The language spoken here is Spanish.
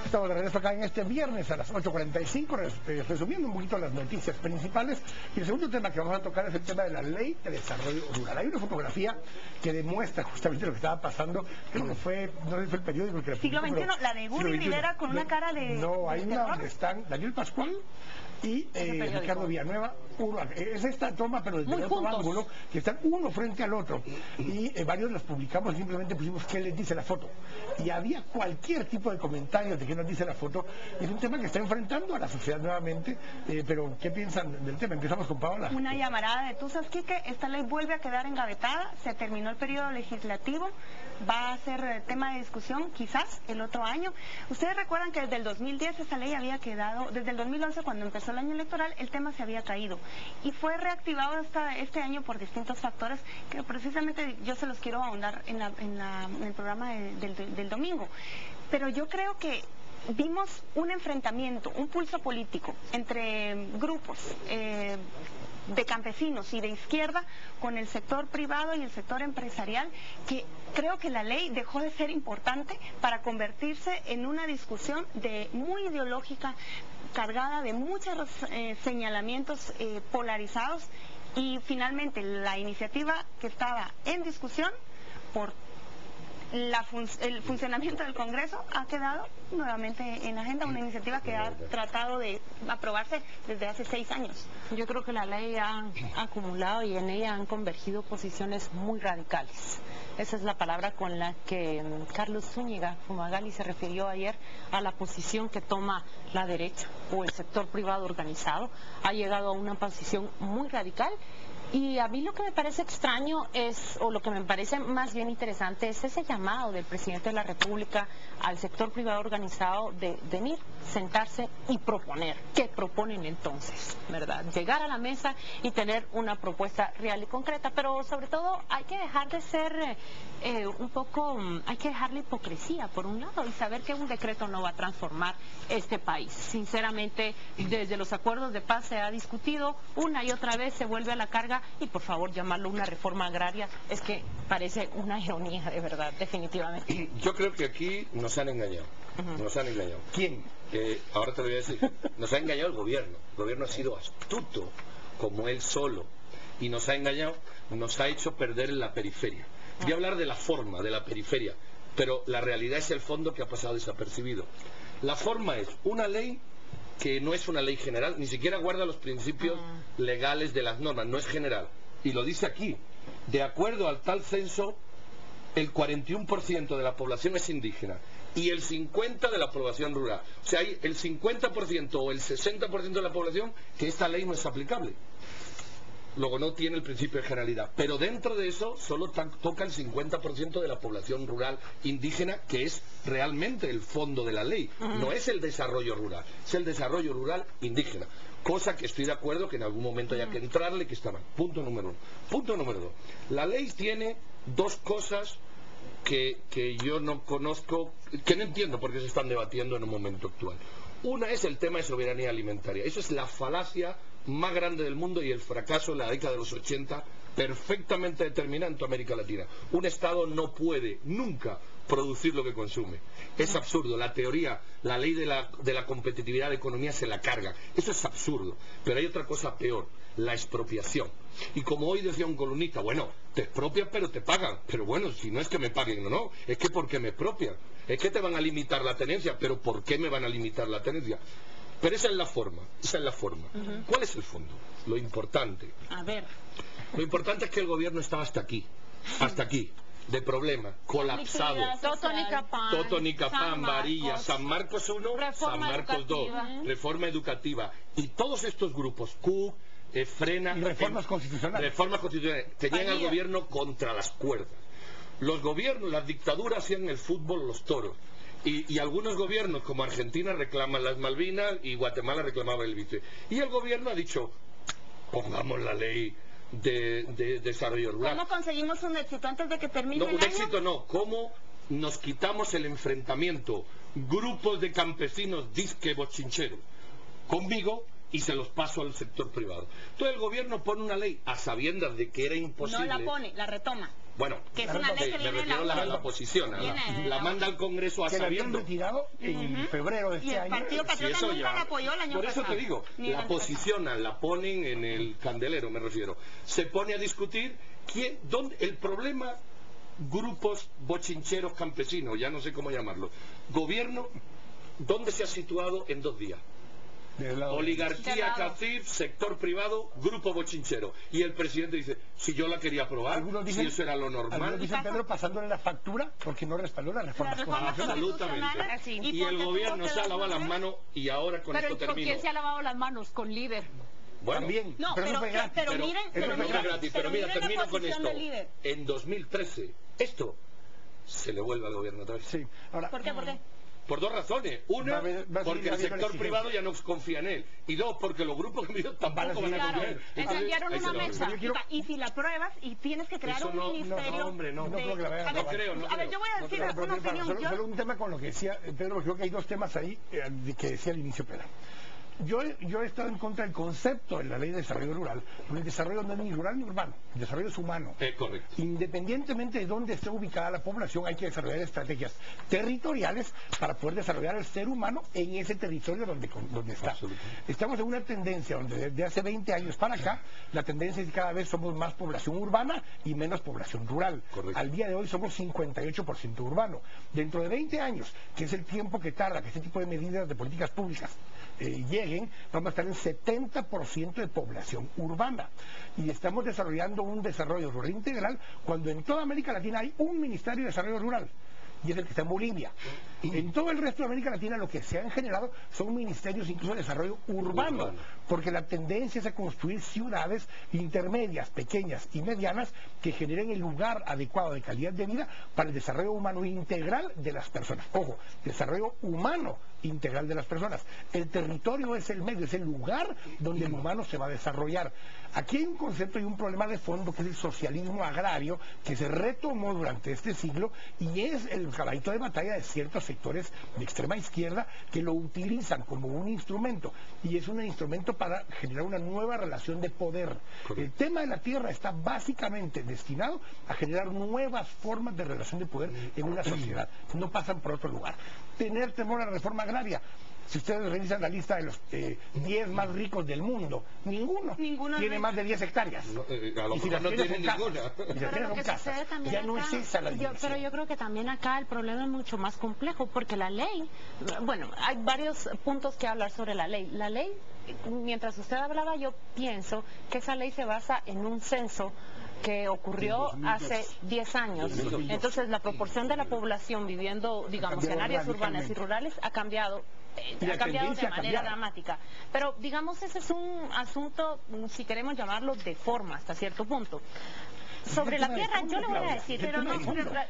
Estamos de regreso acá en este viernes a las 8:45, resumiendo un poquito las noticias principales. Y el segundo tema que vamos a tocar es el tema de la Ley de Desarrollo Rural. Hay una fotografía que demuestra justamente lo que estaba pasando. Creo que no sé si fue el periódico el que la Siglo publicó, XXI, la de Guri Rivera con una cara de... No, hay una donde están Daniel Pascual y Ricardo Villanueva. Es esta toma, pero desde el otro ángulo, que están uno frente al otro. Y varios los publicamos, simplemente pusimos qué les dice la foto. Y había cualquier tipo de comentarios de qué nos dice la foto. Es un tema que está enfrentando a la sociedad nuevamente. Pero, ¿qué piensan del tema? Empezamos con Paola. Una llamarada de Tuzas, Quique. Esta ley vuelve a quedar engavetada. Se terminó el periodo legislativo. Va a ser tema de discusión quizás el otro año. Ustedes recuerdan que desde el 2010 esta ley había quedado, desde el 2011 cuando empezó el año electoral, el tema se había caído y fue reactivado hasta este año por distintos factores que precisamente yo se los quiero ahondar en el programa del domingo. Pero yo creo que vimos un enfrentamiento, un pulso político entre grupos de campesinos y de izquierda con el sector privado y el sector empresarial, que creo que la ley dejó de ser importante para convertirse en una discusión muy ideológica, cargada de muchos señalamientos polarizados, y finalmente la iniciativa que estaba en discusión por el funcionamiento del Congreso ha quedado nuevamente en la agenda, una iniciativa que ha tratado de aprobarse desde hace 6 años. Yo creo que la ley ha acumulado y en ella han convergido posiciones muy radicales. Esa es la palabra con la que Carlos Zúñiga Fumagalli se refirió ayer a la posición que toma la derecha o el sector privado organizado. Ha llegado a una posición muy radical. Y a mí lo que me parece extraño o lo que me parece más bien interesante, es ese llamado del presidente de la República al sector privado organizado de venir, sentarse y proponer. ¿Qué proponen entonces? ¿Verdad? Llegar a la mesa y tener una propuesta real y concreta, pero sobre todo hay que dejar de ser hay que dejar la hipocresía por un lado y saber que un decreto no va a transformar este país. Sinceramente, desde los acuerdos de paz se ha discutido una y otra vez, se vuelve a la carga. Y por favor, llamarlo una reforma agraria es que parece una ironía, de verdad, definitivamente. Yo creo que aquí nos han engañado. Nos han engañado. ¿Quién? Ahora te lo voy a decir. Nos ha engañado el gobierno. El gobierno ha sido astuto, como él solo. Y nos ha engañado, nos ha hecho perder en la periferia. Voy a hablar de la forma, de la periferia. Pero la realidad es el fondo que ha pasado desapercibido. La forma es una ley que no es una ley general, ni siquiera guarda los principios legales de las normas, no es general. Y lo dice aquí, de acuerdo al tal censo, el 41% de la población es indígena y el 50% de la población rural. O sea, hay el 50% o el 60% de la población que esta ley no es aplicable. Luego no tiene el principio de generalidad, pero dentro de eso solo toca el 50% de la población rural indígena, que es realmente el fondo de la ley. No es el desarrollo rural, es el desarrollo rural indígena. Cosa que estoy de acuerdo que en algún momento haya que entrarle, que está mal. Punto número 1. Punto número 2. La ley tiene dos cosas que yo no conozco, que no entiendo por qué se están debatiendo en un momento actual. Una es el tema de soberanía alimentaria. Eso es la falacia más grande del mundo y el fracaso en la década de los 80 perfectamente determinado en toda América Latina. Un Estado no puede nunca producir lo que consume. Es absurdo. La teoría, la ley de la competitividad de economía se la carga. Eso es absurdo. Pero hay otra cosa peor, la expropiación. Y como hoy decía un columnista, bueno, te expropian pero te pagan. Pero bueno, si no es que me paguen o no, es que porque me expropian. Es que te van a limitar la tenencia, pero ¿por qué me van a limitar la tenencia? Pero esa es la forma, esa es la forma. ¿Cuál es el fondo? Lo importante. A ver. Lo importante es que el gobierno estaba hasta aquí, de problema, colapsado. Totonicapán, Varilla, San Marcos 1, San Marcos 2, reforma educativa. Y todos estos grupos, CUC, Frena... Y reformas constitucionales. Reformas constitucionales. Tenían al gobierno contra las cuerdas. Los gobiernos, las dictaduras hacían el fútbol, los toros. Y algunos gobiernos, como Argentina, reclaman las Malvinas y Guatemala reclamaba el vice. Y el gobierno ha dicho, pongamos la ley de desarrollo rural. ¿Cómo conseguimos un éxito antes de que termine el año? Un éxito no, ¿cómo nos quitamos el enfrentamiento? Grupos de campesinos disque bochincheros conmigo y se los paso al sector privado. Entonces el gobierno pone una ley a sabiendas de que era imposible. No la pone, la retoma. Bueno, Que es una ley que me viene refiero a la posiciona, la manda al Congreso a que la habían sabiendo. retirado en febrero de Y este el año. Partido Patriota eso nunca ya- la apoyó el año Por pasado. eso te digo, Ni el la antepasado. posicionan, la ponen en el candelero, me refiero. Se pone a discutir dónde el problema, grupos bochincheros campesinos, ya no sé cómo llamarlo. Gobierno, ¿dónde se ha situado en 2 días? Del lado de- Oligarquía, CACIF, sector privado, grupo bochinchero. Y el presidente dice, si yo la quería aprobar, Algunos dicen- si eso era lo Algunos normal. dicen, Pedro, pasándole la factura porque no respaldó las reformas constitucionales. Absolutamente. Así. Y el porque gobierno tuvo que se ha lavado dar las manos y ahora con Pero esto ¿con termino. quién se ha lavado las manos? Con líder. Bueno, También, No, pero eso fue gratis. pero pero miren, eso pero fue fue miren, gratis. Pero mira, miren la termino con posición esto. del líder. En 2013, esto se le vuelve al gobierno otra vez. Sí, ahora, ¿Por qué? ¿Por qué? Por 2 razones. Una, Va a seguir porque el habiendo sector exigencia. privado ya no confía en él. Y 2, porque los grupos que me dio Van a tampoco van a seguir confiar en él. Claro, Entonces, encendieron ahí se una lo mesa. Yo quiero- Y si la pruebas y tienes que crear Eso un no, ministerio... no, hombre, no. de- No creo que la vayan a a ver, aprobar. No a ver, yo voy a creo. decir Pero, una pero, opinión. solo, Yo- solo un tema con lo que decía Pedro, creo que hay 2 temas ahí que decía al inicio Pedro. Yo he estado en contra del concepto de la ley de desarrollo rural, porque el desarrollo no es ni rural ni urbano, el desarrollo es humano. Correcto. Independientemente de dónde esté ubicada la población, hay que desarrollar estrategias territoriales para poder desarrollar al ser humano en ese territorio donde está. Absolutamente. Estamos en una tendencia donde desde hace 20 años para acá, la tendencia es que cada vez somos más población urbana y menos población rural. Correcto. Al día de hoy somos 58% urbano. Dentro de 20 años, que es el tiempo que tarda que este tipo de medidas de políticas públicas lleguen, vamos a estar en 70% de población urbana. Y estamos desarrollando un desarrollo rural integral cuando en toda América Latina hay un Ministerio de Desarrollo Rural. Y es el que está en Bolivia. En todo el resto de América Latina lo que se han generado son ministerios incluso de desarrollo urbano, porque la tendencia es a construir ciudades intermedias, pequeñas y medianas que generen el lugar adecuado de calidad de vida para el desarrollo humano integral de las personas. Ojo, desarrollo humano integral de las personas. El territorio es el medio, es el lugar donde el humano se va a desarrollar. Aquí hay un concepto y un problema de fondo que es el socialismo agrario que se retomó durante este siglo y es el caballito de batalla de ciertos sectores de extrema izquierda que lo utilizan como un instrumento y es un instrumento para generar una nueva relación de poder. Correcto. El tema de la tierra está básicamente destinado a generar nuevas formas de relación de poder en una sociedad. No pasan por otro lugar. Tener temor a la reforma agraria. Si ustedes revisan la lista de los 10 más ricos del mundo, ninguno tiene más de 10 hectáreas. No, a lo Y si mejor las no tienes tiene en casas, ninguna. y las Pero tienes lo en que casas, sucede también ya no acá, es esa la dimensión. pero yo creo que también acá el problema es mucho más complejo, porque la ley, bueno, hay varios puntos que hablar sobre la ley. La ley, mientras usted hablaba, yo pienso que esa ley se basa en un censo que ocurrió hace 10 años. 2002. Entonces, la proporción de la población viviendo, digamos, en áreas urbanas y rurales ha cambiado. Y la Ha cambiado tendencia de ha manera cambiado. dramática. Pero, digamos, ese es un asunto, si queremos llamarlo, de forma hasta cierto punto. Sobre la tema de tierra, fondo, yo le voy a Claudia, decir, es el pero tema no, de fondo.